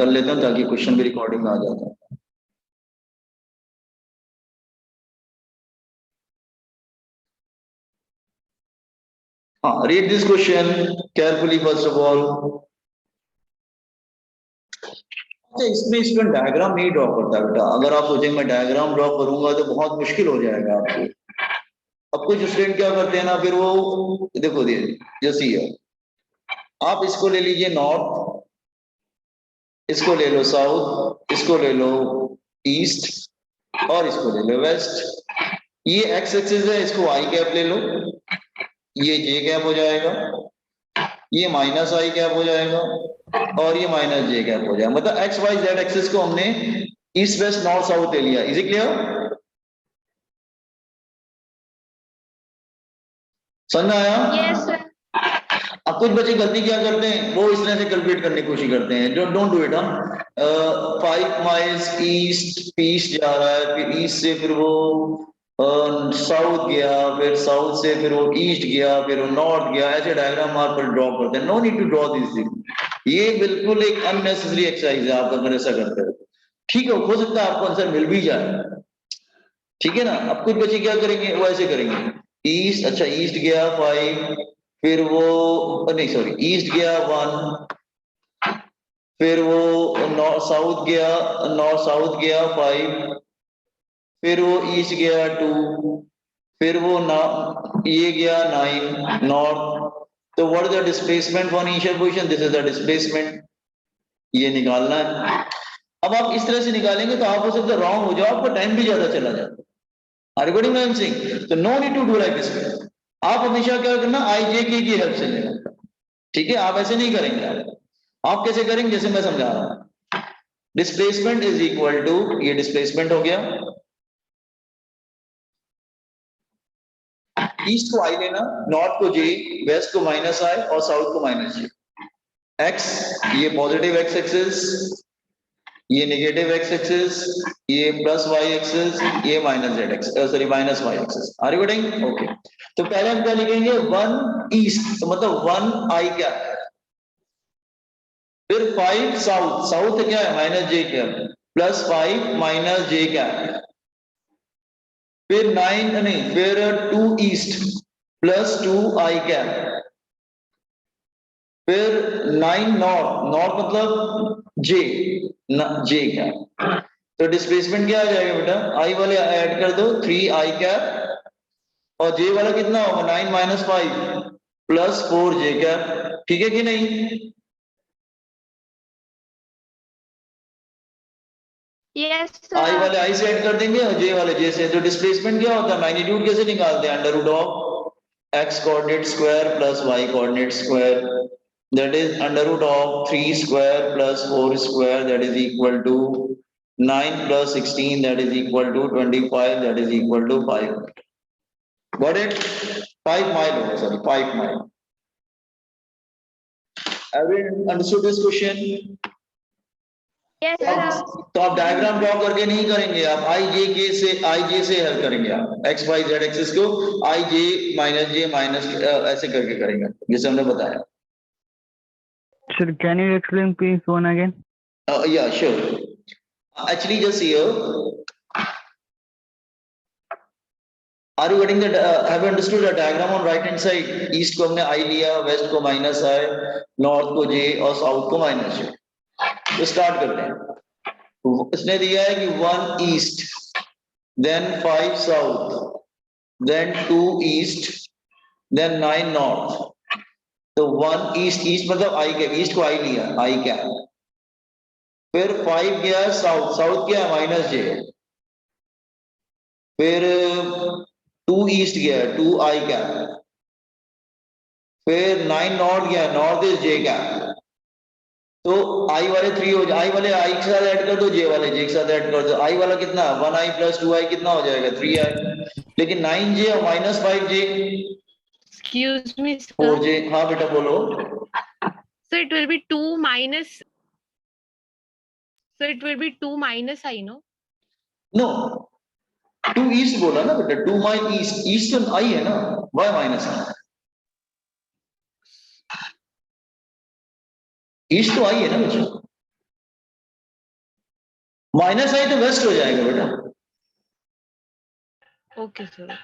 कर लेता हूँ ताकि क्वेश्चन भी रिकॉर्डिंग में आ जाता है। हाँ, read this question carefully first of all. अच्छा, इसमें स्टूडेंट डायग्राम नहीं ड्रॉ करता बेटा। अगर आप सोचेंगे मैं डायग्राम ड्रॉ करूंगा तो बहुत मुश्किल हो जाएगा आपको। अब कुछ स्टूडेंट क्या करते हैं ना, फिर वो देखो जैसे ये आप इसको ले लीजिए नॉर्थ, इसको ले लो साउथ, इसको ले लो ईस्ट और इसको ले लो वेस्ट। ये एक्स एक्सिस है, इसको आई कैप ले लो, ये जे कैप हो जाएगा, ये माइनस आई कैप हो जाएगा और ये माइनस जे कैप हो जाएगा। मतलब एक्स वाई जेड एक्सिस को हमने ईस्ट वेस्ट नॉर्थ साउथ ले लिया। Is it clear? समझ आया? Yes sir. अब कुछ बच्चे गलती क्या करते हैं, वो इस तरह से कैलकुलेट करने की कोशिश करते हैं। Don't do it. 5 miles east east जा रहा है, फिर ईस्ट से फिर वो साउथ गया, फिर साउथ से फिर वो ईस्ट गया, फिर वो नॉर्थ गया। ऐसे डायग्राम आप पर ड्रॉ करते हैं। No need to draw this thing. ये बिल्कुल एक अननेसेसरी एक्सरसाइज है आप अगर ऐसा करते हो। ठीक है, हो सकता है आपको आंसर मिल भी जाए, ठीक है ना। अब कुछ बच्चे क्या करेंगे, वो ऐसे करेंगे ईस्ट, अच्छा ईस्ट गया 5, फिर वो नहीं सॉरी ईस्ट गया 1, फिर वो नॉर्थ साउथ गया, नॉर्थ साउथ गया 5, फिर वो ईस्ट गया 2, फिर वो ये गया 9 नॉर्थ। तो what is the displacement for initial position? This is the displacement. ये निकालना है। अब आप इस तरह से निकालेंगे तो आप हो सकता है रॉन्ग हो जाओ, आपका टाइम भी ज्यादा चला जाए। रिकॉर्डिंग में सिंह, तो no need to do like this. आप हमेशा क्या करना, आई जे के की हेल्प से लेना, ठीक है। आप ऐसे नहीं करेंगे। आप कैसे करेंगे, जैसे मैं समझा रहा हूं। डिस्प्लेसमेंट इज इक्वल टू, ये डिस्प्लेसमेंट हो गया, ईस्ट को आई लेना, नॉर्थ को जे, वेस्ट को माइनस आई और साउथ को माइनस जे। एक्स ये पॉजिटिव एक्स एक्सिस, ये नेगेटिव एक्स एक्सिस, ये प्लस वाई एक्सिस, ये minus Z axis, sorry minus Y axis. Are you getting? Okay. तो पहले हम क्या लिखेंगे, 1 ईस्ट, तो मतलब 1 आई क्या है, फिर 5 साउथ, साउथ क्या है माइनस जे क्या, प्लस 5 माइनस जे क्या है, फिर 9 नहीं, फिर 2 ईस्ट प्लस 2 आई क्या है, फिर 9 नॉर्थ, नॉर्थ मतलब जे, जे क्या है। तो डिस्प्लेसमेंट क्या आ जाएगा बेटा, आई वाले ऐड कर दो 3 आई कैप, और जे वाला कितना होगा 9 माइनस 5 प्लस 4 जे कैप। ठीक है कि नहीं? Yes I sir. वाले आई से ऐड कर देंगे और जे वाले जे से। तो डिस्प्लेसमेंट क्या होता है, मैग्नीट्यूड कैसे निकालते हैं, under root of X coordinate square plus Y coordinate square, that is under root of 3 square plus 4 square, that is equal to 9 plus 16, that is equal to 25, that is equal to 5. Got it? 5 mile होगा, sorry 5 mile. Have you understood this question? Yes sir. तो आप diagram draw करके नहीं करेंगे, आप आई जे से help करेंगे। आप एक्स वाई जेड एक्सिस को आई जे माइनस ऐसे करके करेंगे, जैसे हमने बताया। Sir, can you explain please one again? Yeah, sure. Actually, just here. Are you getting that? Have you understood the diagram on right hand side? East को हमने I लिया, west को माइनस I, north को J और south को minus J। तो start करते हैं। इसने दिया है कि 1 east, then 5 south, then 2 east, then 9 north. तो 1 ईस्ट, ईस्ट मतलब आई क्या, ईस्ट को आई लिया, आई क्या, फिर 5 गया साउथ, साउथ क्या है माइनस जे, फिर 2 ईस्ट गया 2 आई क्या, फिर 9 नॉर्थ गया, नॉर्थ इज जे क्या। तो आई वाले 3 हो जाए, आई वाले आई के साथ ऐड कर दो, जे वाले जे के साथ ऐड कर दो। आई वाला कितना 1 आई प्लस 2 आई कितना हो जाएगा 3 आई, लेकिन 9 जे और माइनस 5 जे, एक्सक्यूज मी 4 जे। हाँ बेटा बोलो। So it will be 2 minus, so it will be 2 minus I, no? No 2 east बोला ना बेटा, 2 माइन ईस्ट, ईस्ट तो आई है ना, वाई माइनस है, ईस्ट तो आई है ना बच्चा। माइनस आई तो वेस्ट हो जाएगा बेटा। Okay sir.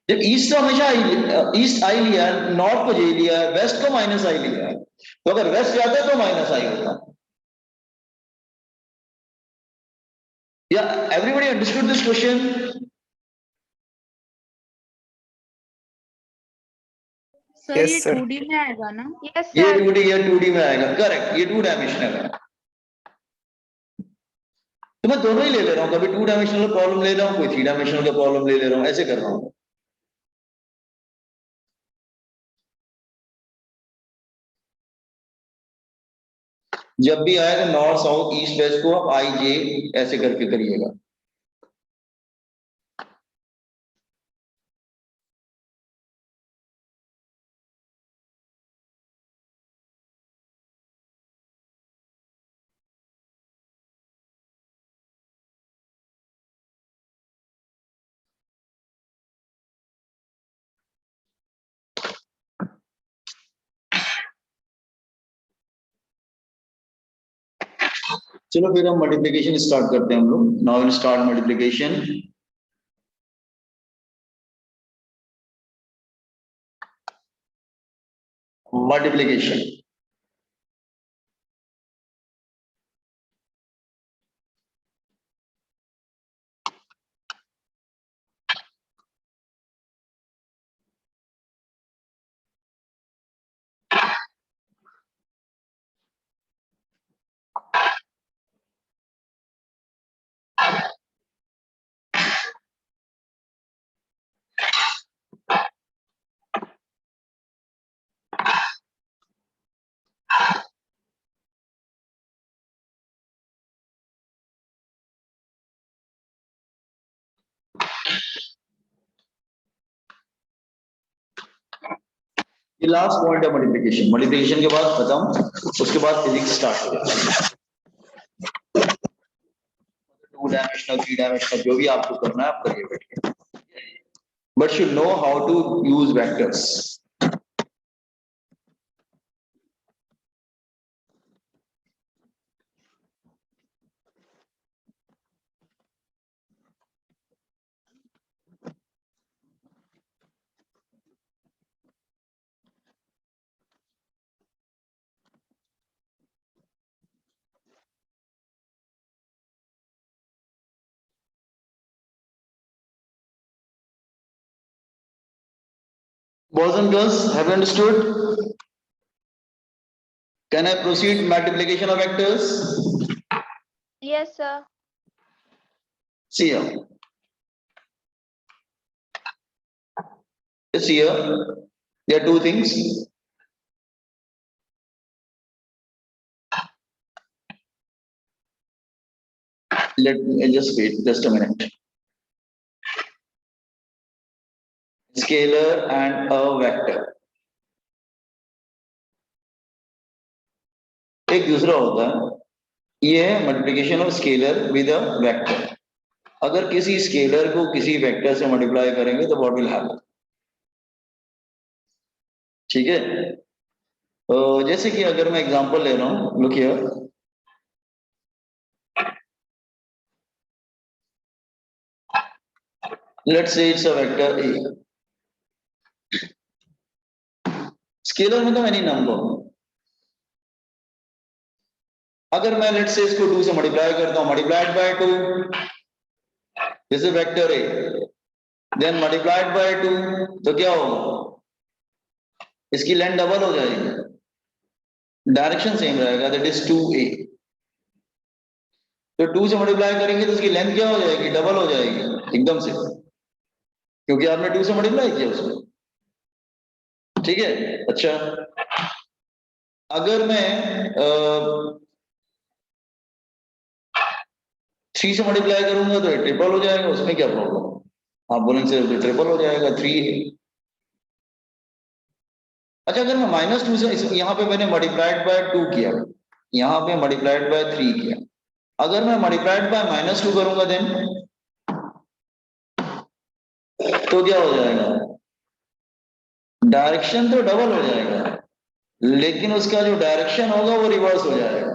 जब ईस्ट तो हमेशा ईस्ट आई लिया है, नॉर्थ को जे लिया है, वेस्ट को माइनस आई लिया है, तो अगर वेस्ट जाता है तो माइनस आई होता। या everybody understood this question? Sir Yes, ये sir. 2D में आएगा ना? यस ये सर। 2D या 2D में आएगा, करेक्ट, ये 2 डायमेंशनल है। तो मैं दोनों ही ले ले रहा हूं, कभी 2 डायमेंशनल प्रॉब्लम ले रहा हूं, कोई 3 डायमेंशनल का प्रॉब्लम ले ले रहा हूं, ऐसे कर रहा हूं। जब भी आएगा नॉर्थ साउथ ईस्ट वेस्ट को आप आई जे ऐसे करके करिएगा। चलो फिर हम मल्टीप्लिकेशन स्टार्ट करते हैं हम लोग। Now will start multiplication. Multiplication ये लास्ट पॉइंट है मल्टीप्लिकेशन। मल्टीप्लिकेशन के बाद खत्म, उसके बाद फिजिक्स स्टार्ट हो जाएगा। 2 डायमेंशनल 3 डायमेंशनल जो भी आपको करना है आप करिए बैठ के, but should know how to use vectors. Boys and girls, have you understood? Can I proceed multiplication of vectors? Yes, sir. See here. Just here, there are two things. Let me just wait just a minute. Scalar and a vector. एक दूसरा होता है, ये है multiplication of scalar with a vector. अगर किसी scalar को किसी वेक्टर से मल्टीप्लाई करेंगे तो व्हाट विल हैपन? ठीक है, तो जैसे कि अगर मैं एग्जांपल ले रहा हूं, look here, let's say it's a vector A. Scalar मतलब एनी नंबर। अगर मैं लेट्स से इसको 2 से मल्टीप्लाई करता हूं, multiplied by 2, this is vector A, then multiplied by 2, तो क्या होगा? इसकी लेंथ डबल हो जाएगी, डायरेक्शन सेम रहेगा, दैट इज 2a। तो 2 से मल्टीप्लाई करेंगे तो इसकी लेंथ क्या हो जाएगी? डबल हो जाएगी एकदम से, क्योंकि आपने 2 से मल्टीप्लाई किया उसको। ठीक है, अच्छा अगर मैं 3 से मल्टीप्लाई करूंगा तो ट्रिपल हो जाएगा, उसमें क्या प्रॉब्लम? आप बोलेंगे सर ट्रिपल हो जाएगा, 3 है। अच्छा अगर मैं -2 से, यहाँ पे मैंने मल्टीप्लाइड बाय 2 किया, यहाँ पे मल्टीप्लाइड बाय 3 किया, अगर मैं मल्टीप्लाइड बाय -2 करूंगा देन तो क्या हो जाएगा? डायरेक्शन तो डबल हो जाएगा, लेकिन उसका जो डायरेक्शन होगा वो रिवर्स हो जाएगा।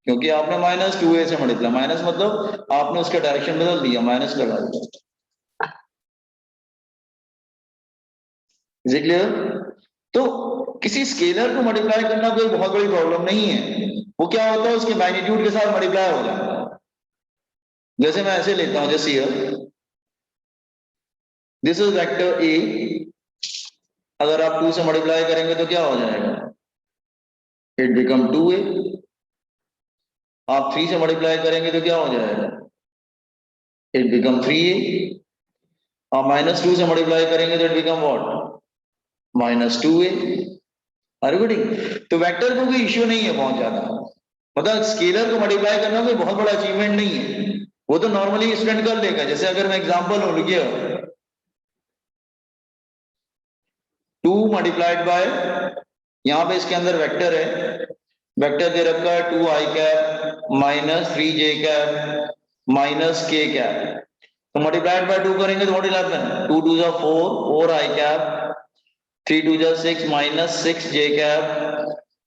क्योंकि आपने -2a से मल्टीप्लाई, माइनस मतलब आपने उसका डायरेक्शन बदल दिया, माइनस लगा दिया। Is it clear? तो किसी स्केलर को मल्टीप्लाई करना कोई बहुत बड़ी प्रॉब्लम नहीं है। वो क्या होता है, उसके मैग्नीट्यूड के साथ मल्टीप्लाई हो जाता है। जैसे मैं ऐसे लेता हूं, जैसे हियर दिस इज वेक्टर ए, अगर आप 2 से मल्टीप्लाई करेंगे तो क्या हो जाएगा, इट बिकम 2a। आप 3 से मल्टीप्लाई करेंगे तो क्या हो जाएगा, इट बिकम 3a। आप -2 से मल्टीप्लाई करेंगे तो it become what, -2a। Are you getting? तो वेक्टर को कोई इश्यू नहीं है बहुत ज्यादा, मतलब स्केलर को मल्टीप्लाई करना कोई बहुत बड़ा अचीवमेंट नहीं है, वो तो नॉर्मली स्टूडेंट कर लेगा। जैसे अगर मैं एग्जांपल लूं, लिखिए 2 मल्टीप्लाइड बाय, यहां पे इसके अंदर वेक्टर है, वेक्टर दे रखा है 2i cap -3j cap -k cap. तो मल्टीप्लाइड बाय 2 करेंगे तो व्हाट विल हैपन, 2 2 जा 4, 4i कैप, 3 2 जा 6 -6j कैप,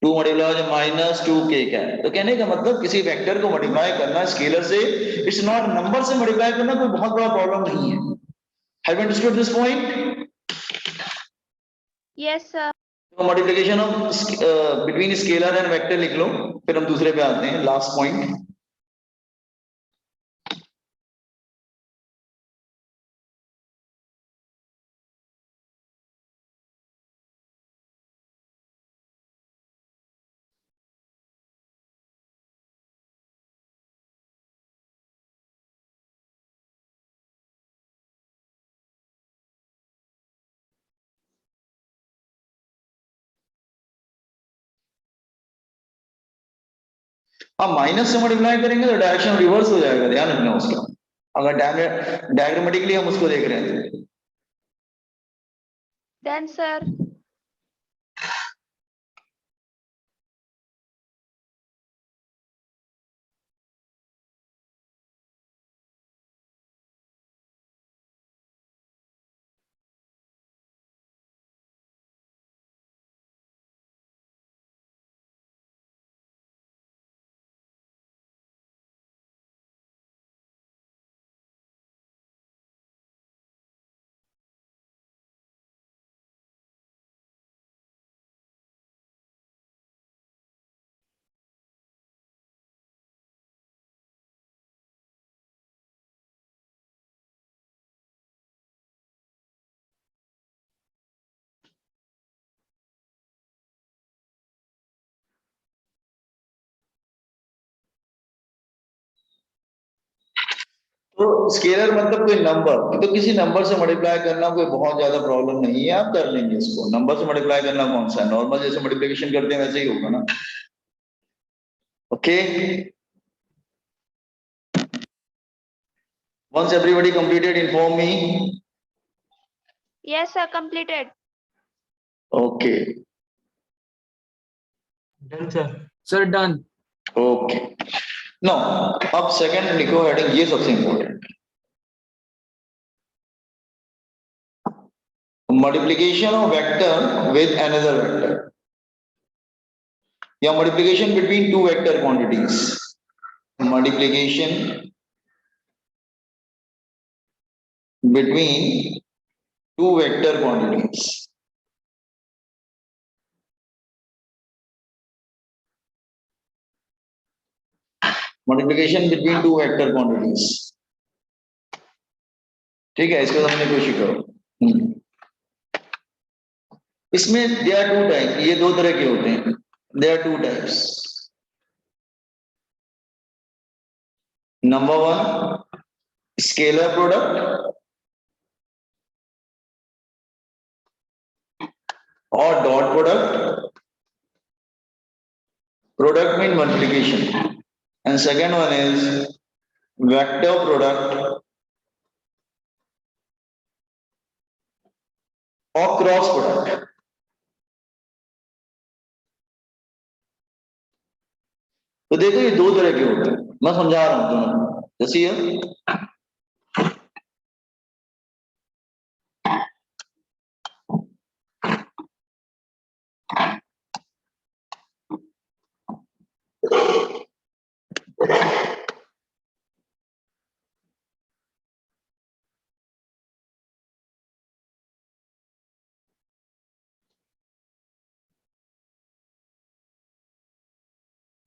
2 मल्टीप्लाई हो -2k कैप। तो कहने का मतलब किसी वेक्टर को मल्टीप्लाई करना स्केलर से, इट्स नॉट, नंबर से मल्टीप्लाई करना कोई बहुत बड़ा प्रॉब्लम नहीं है। Have you understood this point? Yes, sir. तो multiplication of between scalar and vector लिख लो, फिर हम दूसरे पे आते हैं, लास्ट पॉइंट। अब माइनस से मल्टीप्लाई करेंगे तो डायरेक्शन रिवर्स हो जाएगा, ध्यान रखना उसका, अगर डायग्रामेटिकली हम उसको देख रहे हैं तो। Then, sir. तो स्केलर मतलब कोई नंबर, तो किसी नंबर से मल्टीप्लाई करना कोई बहुत ज्यादा प्रॉब्लम नहीं है, आप कर लेंगे इसको। नंबर से मल्टीप्लाई करना कौन सा है, नॉर्मल जैसे मल्टीप्लिकेशन करते हैं वैसे ही होगा ना। Okay, once everybody completed inform me. Yes, sir. Completed. Okay Done, sir. Sir, done. Okay, no अब सेकंड लिखो हेडिंग, ये सबसे important, multiplication of vector with another vector, या multiplication between two vector quantities, multiplication between two vector quantities, multiplication between two vector quantities। ठीक है, इसको समझने की कोशिश करो। इसमें there are two types, ये दो तरह के होते हैं, there are two types। Number one, scalar product और dot product. Product mean multiplication, and second one is vector product और क्रॉस प्रोडक्ट। तो देखो ये दो तरह के होते हैं, मैं समझा रहा हूं दोनों। जैसे ये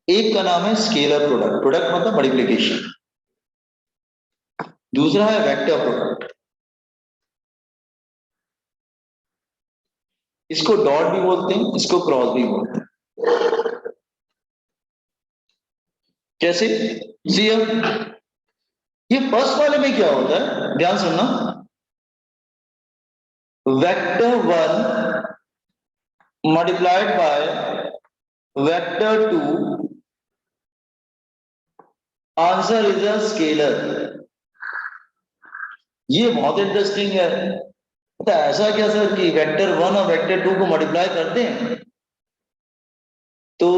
एक का नाम है स्केलर प्रोडक्ट, प्रोडक्ट मतलब मल्टीप्लिकेशन, दूसरा है वेक्टर प्रोडक्ट। इसको डॉट भी बोलते हैं, इसको क्रॉस भी बोलते हैं। कैसे? सी ये फर्स्ट वाले में क्या होता है, ध्यान सुनना। Vector 1 multiplied by vector 2, answer is a scalar. ये बहुत इंटरेस्टिंग है। तो ऐसा क्या सर कि वेक्टर 1 और वेक्टर 2 को मल्टीप्लाई करते हैं तो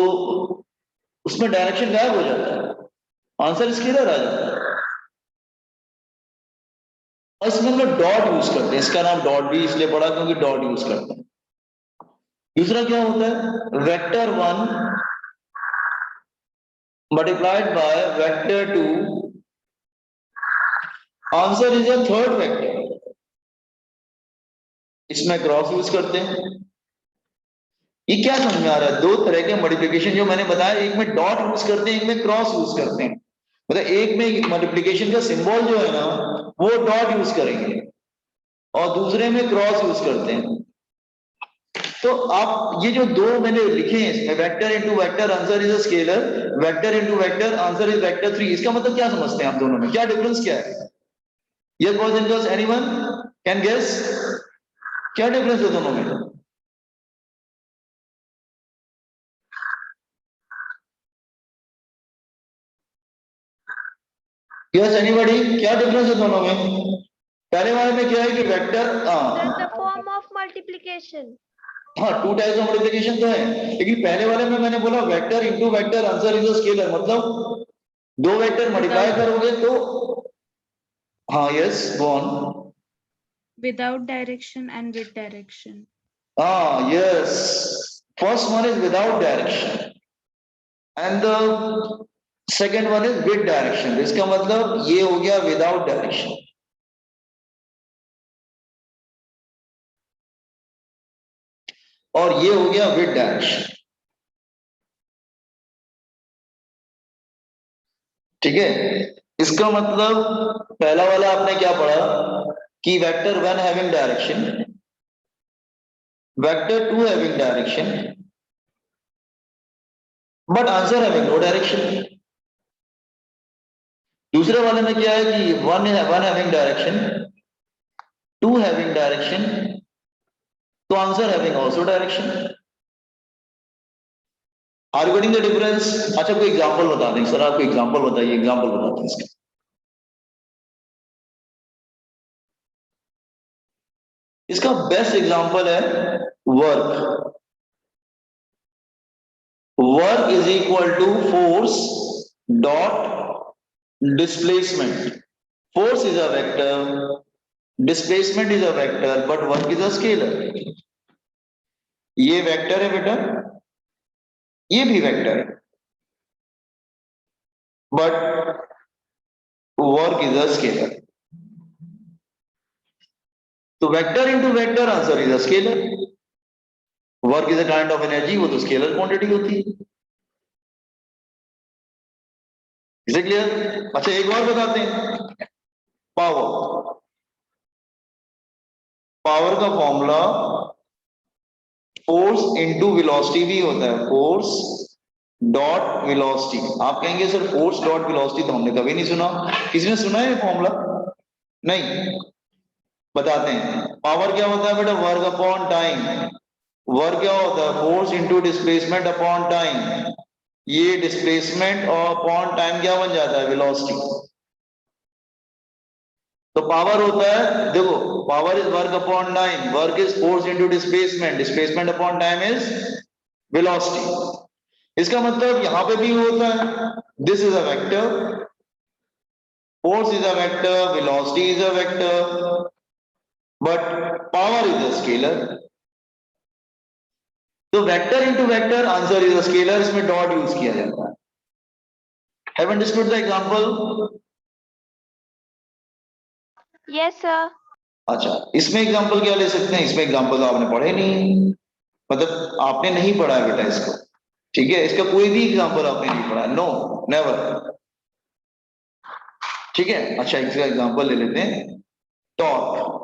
उसमें डायरेक्शन गायब हो जाता है, आंसर स्केलर आ जाता है। और इसमें हम लोग डॉट यूज करते हैं, इसका नाम डॉट भी इसलिए पड़ा क्योंकि डॉट यूज करते हैं। दूसरा क्या होता है, vector 1 multiplied by vector 2, answer is a third vector. इसमें क्रॉस यूज करते हैं। ये क्या समझ में आ रहा है, दो तरह के मल्टीप्लिकेशन जो मैंने बताया, एक में डॉट यूज करते हैं, एक में क्रॉस यूज करते हैं। मतलब एक में मल्टीप्लिकेशन का सिंबल जो है ना वो डॉट यूज करेंगे और दूसरे में क्रॉस यूज करते हैं। तो आप ये जो दो मैंने लिखे हैं इसमें, vector into vector answer is a scalar, vector into vector answer is vector 3, इसका मतलब क्या समझते हैं आप दोनों में, क्या डिफरेंस क्या है? Yes boys and girls, anyone can guess क्या डिफरेंस है दोनों में? यस एनीबॉडी, क्या डिफरेंस है दोनों में? पहले वाले में क्या है कि vector Sir, the form of multiplication. हाँ, टू टाइप्स ऑफ मल्टीप्लिकेशन तो है, लेकिन पहले वाले में मैंने बोला vector into vector answer is a scalar, मतलब दो वेक्टर मल्टीप्लाई करोगे तो हाँ yes go on. Without direction and with direction. हाँ yes, first one is without direction and the second one is with direction. इसका मतलब ये हो गया विदाउट डायरेक्शन और ये हो गया विद डायरेक्शन। ठीक है, इसका मतलब पहला वाला आपने क्या पढ़ा कि vector 1 having direction, vector 2 having direction, but answer having no direction. दूसरे वाले में क्या है कि one having direction, 2 having direction, तो answer having also direction. Are you getting the difference? अच्छा कोई एग्जांपल बता दें सर, आपको एग्जांपल बताइए, एग्जांपल बताते हैं इसका। इसका बेस्ट एग्जांपल है work. Work is equal to force dot displacement. Force is a vector, displacement is a vector, but work is a scalar. ये वेक्टर है बेटा, ये भी वेक्टर है, but work is a scalar. तो vector into vector answer is a scalar. Work is a kind of energy, वो तो scalar quantity होती है। इसे क्लियर? अच्छा एक और बताते हैं, पावर। पावर का फॉर्मूला फोर्स इंटू वेलोसिटी भी होता है, फोर्स डॉट वेलोसिटी। आप कहेंगे सर फोर्स डॉट वेलोसिटी तो हमने कभी नहीं सुना, किसी ने सुना है फॉर्मूला? नहीं, बताते हैं। पावर क्या होता है बेटा, वर्क अपॉन टाइम। वर्क क्या होता है, force into displacement upon time. ये डिस्प्लेसमेंट और अपॉन टाइम क्या बन जाता है, वेलोसिटी। तो पावर होता है, देखो power is work upon time, work is force into displacement, displacement upon time is velocity. इसका मतलब यहां पे भी होता है, this is a vector, force is a vector, velocity is a vector, but power is a scalar. तो vector into vector answer is a scalar, इसमें dot use किया जाता है। Have understood the example? Yes, sir. अच्छा, इसमें example क्या ले सकते हैं? इसमें एग्जांपल तो आपने पढ़े नहीं, मतलब आपने नहीं पढ़ा है बेटा इसको, ठीक है? इसका कोई भी एग्जांपल आपने नहीं पढ़ा, नो नेवर, ठीक है? अच्छा, इसका एग्जांपल ले लेते हैं, torque.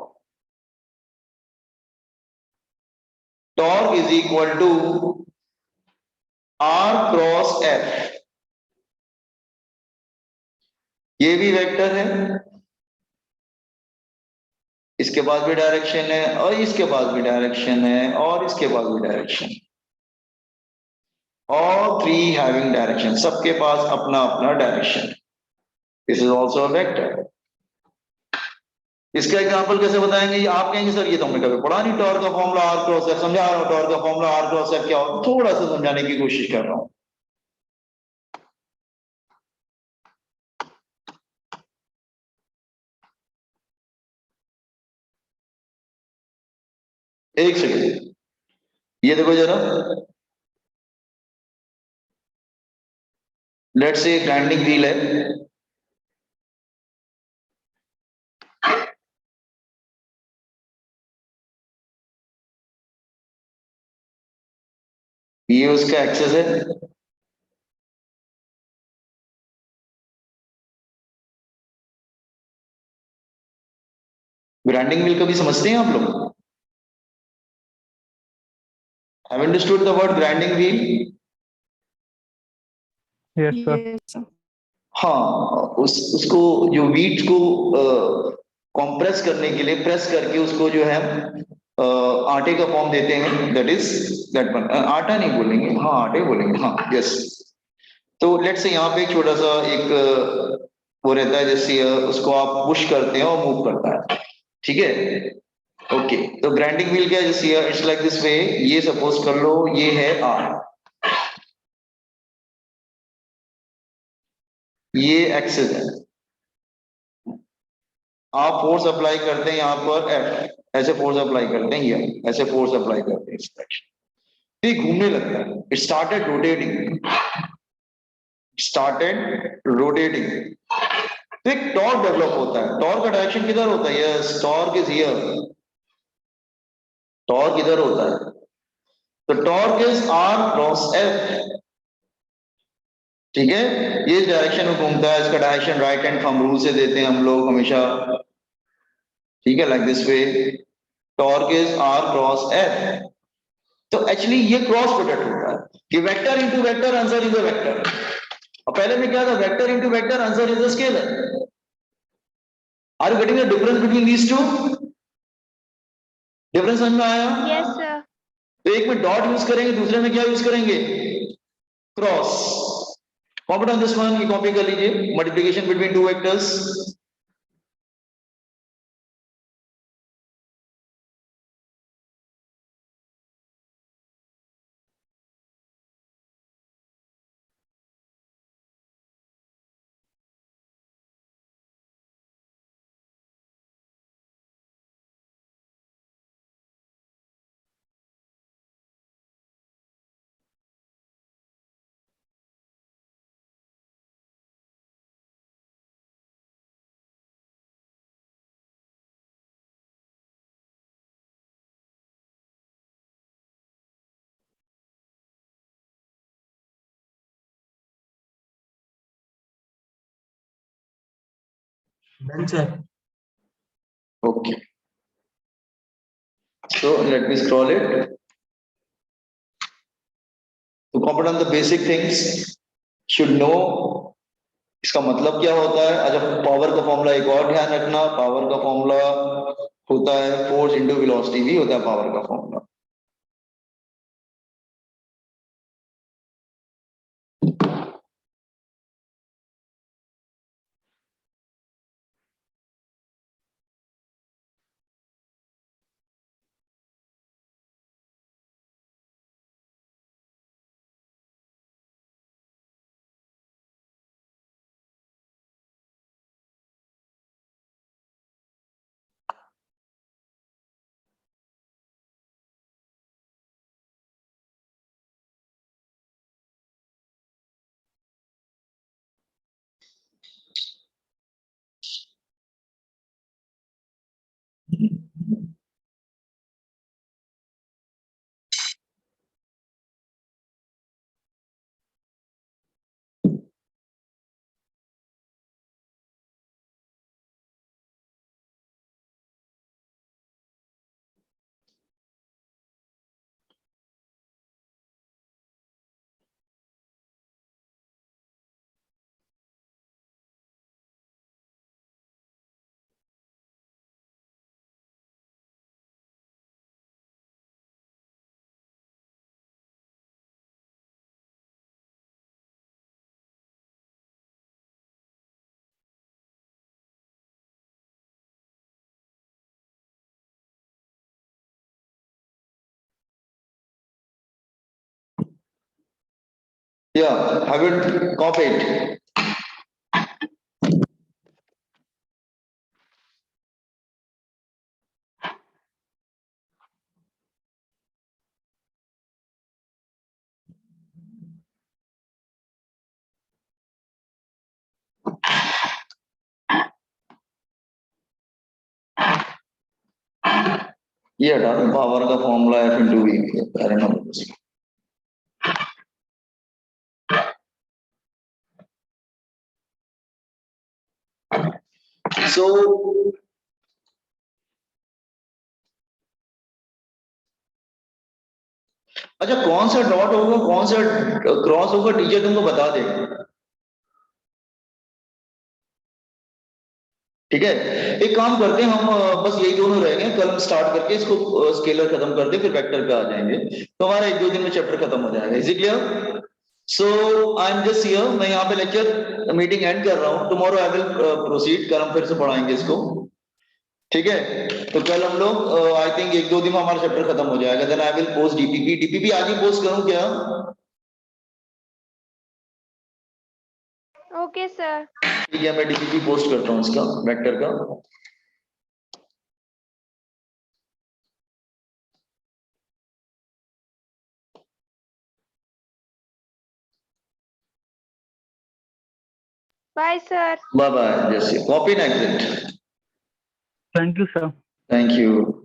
Torque is equal to R cross F. ये भी वेक्टर है, इसके पास भी डायरेक्शन है, और इसके पास भी डायरेक्शन है, और इसके पास भी direction. All three having direction, सबके पास अपना अपना direction. This is also a vector. इसका एग्जांपल कैसे बताएंगे? ये आप कहेंगे सर ये तो हमने कभी पढ़ा नहीं, टॉर्क का फॉर्मूला आर क्रॉस एफ। समझा रहा हूं, टॉर्क का फॉर्मूला आर क्रॉस एफ क्या होता है, थोड़ा सा समझाने की कोशिश कर रहा हूं। एक सेकेंड, ये देखो जरा, लेट्स से ग्राइंडिंग व्हील है, ये उसका एक्सेस है, ग्राइंडिंग व्हील कभी समझते हैं आप लोग? Have understood the word grinding wheel? Yes, sir. Yes, sir. हाँ, उसको जो व्हीट को कॉम्प्रेस करने के लिए प्रेस करके उसको जो है आटे का फॉर्म देते हैं, दैट इज दैट वन। आटा नहीं बोलेंगे, हाँ आटे बोलेंगे, हाँ यस। तो लेट्स से यहाँ पे एक छोटा सा एक वो रहता है, जैसे उसको आप पुश करते हैं और मूव करता है, ठीक है? ओके, तो ग्राइंडिंग व्हील क्या है? जैसे इट्स लाइक दिस वे, ये सपोज कर लो ये है आर, ये एक्सेस है, आप फोर्स अप्लाई करते हैं यहाँ पर एफ, ऐसे फोर्स अप्लाई करते हैं, ये ऐसे फोर्स अप्लाई करते हैं इस डायरेक्शन, तो ये घूमने लगता है, it started rotating, started rotating, तो एक टॉर्क डेवलप होता है। टॉर्क का डायरेक्शन किधर होता है? Yes, torque is here, torque इधर होता है, तो torque is R cross F, ठीक है? ये इस डायरेक्शन में घूमता है, इसका direction right hand thumb rule से देते हैं हम लोग हमेशा, ठीक है? Like this way, torque is R cross F. तो एक्चुअली ये क्रॉस प्रोडक्ट होता है कि vector into vector answer is a vector, और पहले में क्या था? Vector into vector answer is a scalar. Are you getting the difference between these two? Difference समझ में आया? Yes, sir. तो एक में डॉट यूज करेंगे, दूसरे में क्या यूज करेंगे? Cross. Copy on this one, ये कॉपी कर लीजिए, multiplication between two vectors. Done, sir. Okay, so let me scroll it. To comment on the basic things, should know इसका मतलब क्या होता है। अच्छा, पावर का फॉर्मूला एक और ध्यान रखना, पावर का फॉर्मूला होता है फोर्स इंटू वेलोसिटी, भी होता है पावर का formula. Yeah, have it copied. ये हटा दो, पावर का formula F into V, I remember this. So अच्छा, कौन सा डॉट होगा, कौन सा क्रॉस होगा, टीचर तुमको बता देगा। ठीक है, एक काम करते हैं हम, बस यही दोनों रह गए, कल हम स्टार्ट करके इसको स्केलर खत्म करते, फिर वेक्टर पे आ जाएंगे, तो हमारा 1-2 दिन में चैप्टर खत्म हो जाएगा। Is it clear? So I am just here, मैं यहाँ पे लेक्चर मीटिंग एंड कर रहा हूँ। टुमारो आई विल प्रोसीड, कल हम फिर से पढ़ाएंगे इसको। ठीक है, तो कल हम लोग आई थिंक 1-2 दिन में हमारा चैप्टर खत्म हो जाएगा। Then I will post DPP आज ही पोस्ट करूँ क्या? Okay, sir. ठीक है, मैं डीपीपी पोस्ट करता हूँ इसका, वेक्टर का। Bye, sir. बाय बाय, जैसे copy and exit. Thank you, sir. Thank you.